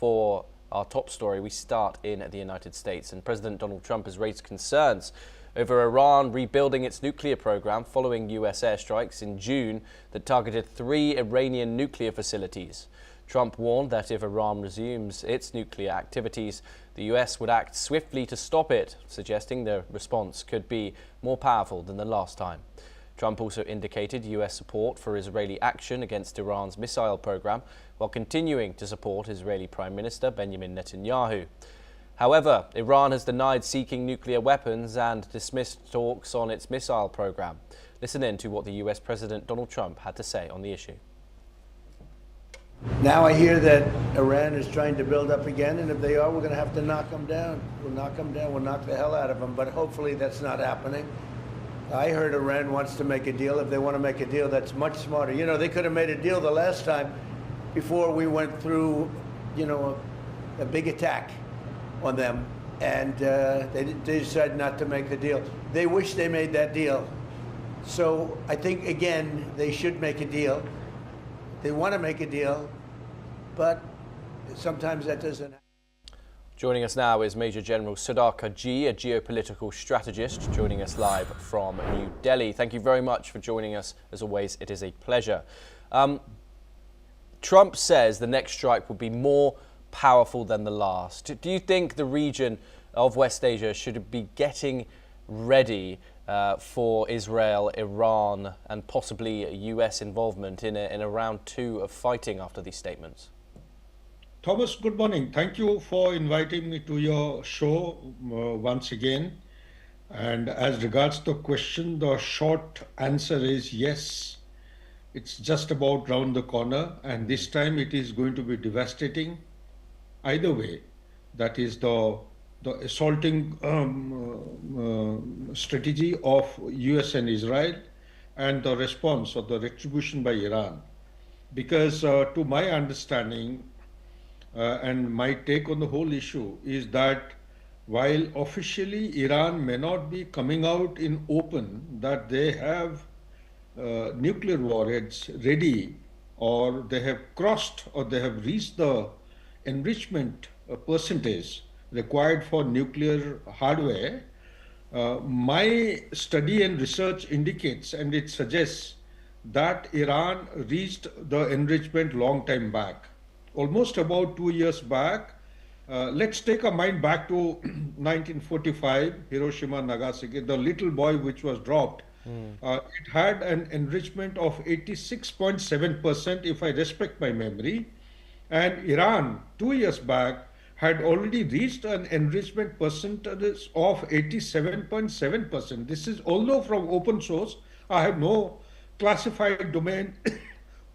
for our top story, we start in the United States, and President Donald Trump has raised concerns over Iran rebuilding its nuclear program following US airstrikes in June that targeted 3 Iranian nuclear facilities. Trump warned that if Iran resumes its nuclear activities, the US would act swiftly to stop it, suggesting the response could be more powerful than the last time. Trump also indicated US support for Israeli action against Iran's missile program, while continuing to support Israeli Prime Minister Benjamin Netanyahu. However, Iran has denied seeking nuclear weapons and dismissed talks on its missile program. Listen in to what the US President Donald Trump had to say on the issue. Now I hear that Iran is trying to build up again, and if they are, we're going to have to knock them down. We'll knock them down. We'll knock the hell out of them, but hopefully that's not happening. I heard Iran wants to make a deal. If they want to make a deal, that's much smarter. You know, they could have made a deal the last time before we went through, a big attack on them, and they decided not to make the deal. They wish they made that deal. So I think, again, they should make a deal. They want to make a deal, but sometimes that doesn't happen. Joining us now is Major General Sardar Kaji, a geopolitical strategist, joining us live from New Delhi. Thank you very much for joining us. As always, it is a pleasure. Trump says the next strike will be more powerful than the last. Do you think the region of West Asia should be getting ready for Israel, Iran, and possibly US involvement in a round 2 of fighting after these statements? Thomas, good morning. Thank you for inviting me to your show once again. And as regards the question, the short answer is yes. It's just about round the corner, and this time it is going to be devastating. Either way, that is the assaulting strategy of US and Israel, and the response or the retribution by Iran. Because to my understanding, and my take on the whole issue is that while officially Iran may not be coming out in open that they have nuclear warheads ready, or they have crossed or they have reached the enrichment percentage required for nuclear hardware, my study and research indicates, and it suggests, that Iran reached the enrichment long time back. Almost about 2 years back. Let's take our mind back to 1945, Hiroshima, Nagasaki, the little boy which was dropped. It had an enrichment of 86.7%, if I respect my memory. And Iran, 2 years back, had already reached an enrichment percentage of 87.7%. This is, although from open source, I have no classified domain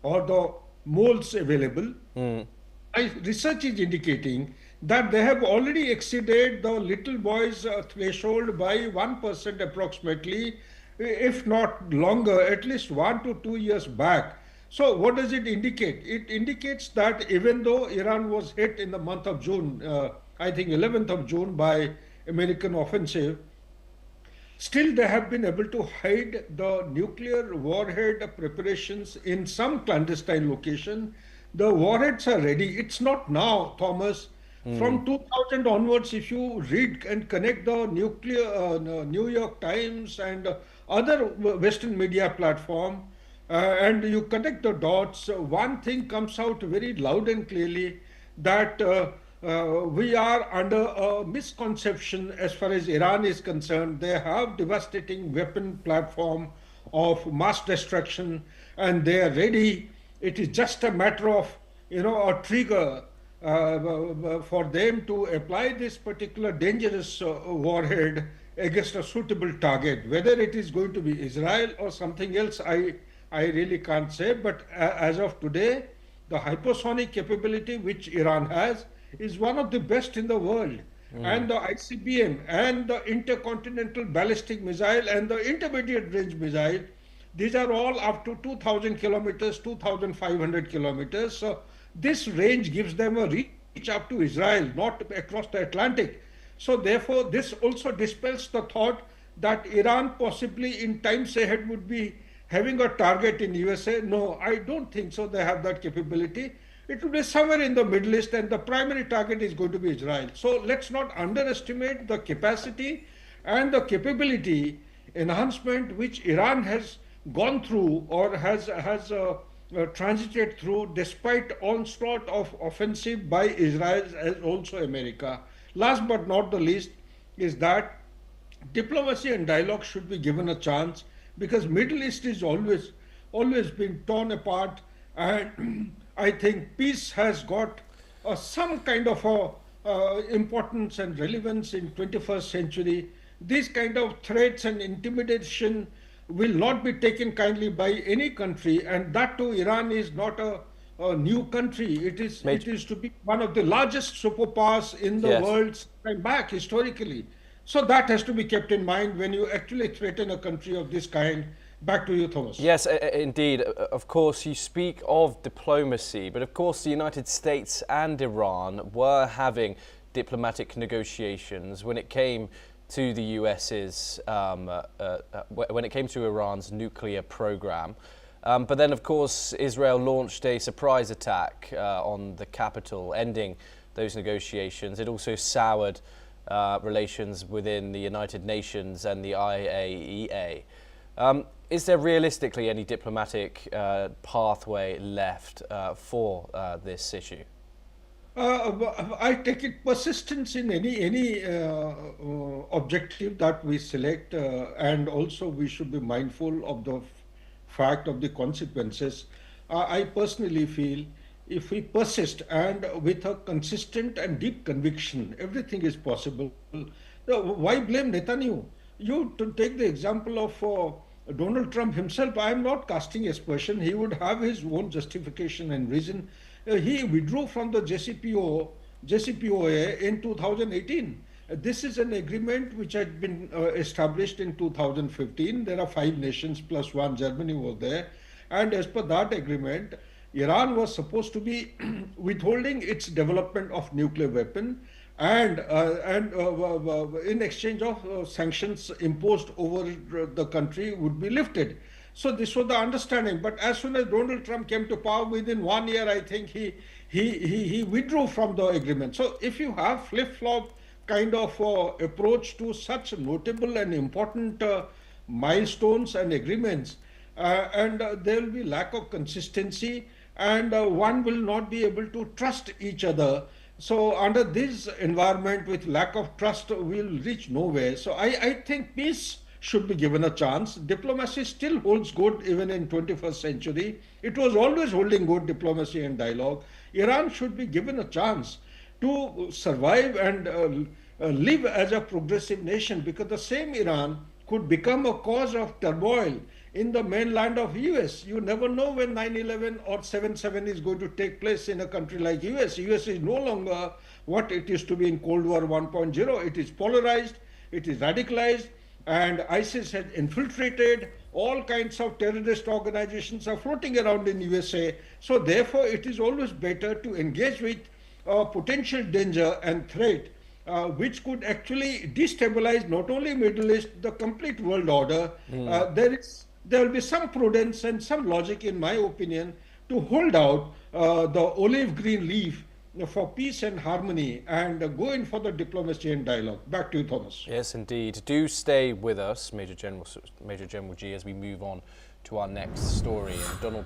or the moles available. My research is indicating that they have already exceeded the little boy's threshold by 1% approximately, if not longer, at least 1 to 2 years back. So what does it indicate? It indicates that even though Iran was hit in the month of June, I think 11th of June, by American offensive, still they have been able to hide the nuclear warhead preparations in some clandestine location. The warheads are ready. It's not now, Thomas. From 2000 onwards, if you read and connect the New York Times and other Western media platform, and you connect the dots, one thing comes out very loud and clearly, that we are under a misconception as far as Iran is concerned. They have devastating weapon platform of mass destruction, and they are ready. It is just a matter of, a trigger for them to apply this particular dangerous warhead against a suitable target. Whether it is going to be Israel or something else, I really can't say. But as of today, the hypersonic capability which Iran has is one of the best in the world. And the ICBM and the intercontinental ballistic missile and the intermediate range missile, these are all up to 2,000 kilometers, 2,500 kilometers. So this range gives them a reach up to Israel, not across the Atlantic. So therefore, this also dispels the thought that Iran possibly in times ahead would be having a target in USA. No, I don't think so. They have that capability. it will be somewhere in the Middle East, and the primary target is going to be Israel. So let's not underestimate the capacity and the capability enhancement which Iran has gone through or has transited through despite onslaught of offensive by Israel as also America. Last but not the least is that diplomacy and dialogue should be given a chance, because Middle East is always been torn apart, and I think peace has got some kind of importance and relevance in 21st century. These kind of threats and intimidation will not be taken kindly by any country, and that too Iran is not a new country. It is to be one of the largest superpowers in the Yes. world sometime back historically. So that has to be kept in mind when you actually threaten a country of this kind. Back to you, Thomas. Yes, indeed. Of course, you speak of diplomacy, but of course the United States and Iran were having diplomatic negotiations when it came to the US's, when it came to Iran's nuclear program. But then, of course, Israel launched a surprise attack on the capital, ending those negotiations. It also soured relations within the United Nations and the IAEA. Is there realistically any diplomatic pathway left for this issue? I take it persistence in any objective that we select, and also we should be mindful of the fact of the consequences. I personally feel if we persist and with a consistent and deep conviction, everything is possible. Why blame Netanyahu? You to take the example of Donald Trump himself, I am not casting aspersion. He would have his own justification and reason. He withdrew from the JCPOA in 2018. This is an agreement which had been established in 2015. There are 5 nations plus 1, Germany was there. And as per that agreement, Iran was supposed to be withholding its development of nuclear weapon, and in exchange of sanctions imposed over the country would be lifted. So this was the understanding. But as soon as Donald Trump came to power, within 1 year, I think he withdrew from the agreement. So if you have flip-flop kind of approach to such notable and important milestones and agreements, and there will be lack of consistency, and one will not be able to trust each other. So under this environment with lack of trust, we'll reach nowhere. So I think peace should be given a chance. Diplomacy still holds good even in 21st century. It was always holding good, diplomacy and dialogue. Iran should be given a chance to survive and live as a progressive nation, because the same Iran could become a cause of turmoil in the mainland of US. You never know when 9/11 or 7/7 is going to take place in a country like US. US is no longer what it used to be in Cold War 1.0. It is polarized, it is radicalized, and ISIS has infiltrated. All kinds of terrorist organizations are floating around in USA. So therefore, it is always better to engage with potential danger and threat which could actually destabilize not only Middle East, the complete world order. There will be some prudence and some logic, in my opinion, to hold out the olive green leaf for peace and harmony and go in for the diplomacy and dialogue. Back to you, Thomas. Yes, indeed. Do stay with us, Major General G, as we move on to our next story. And Donald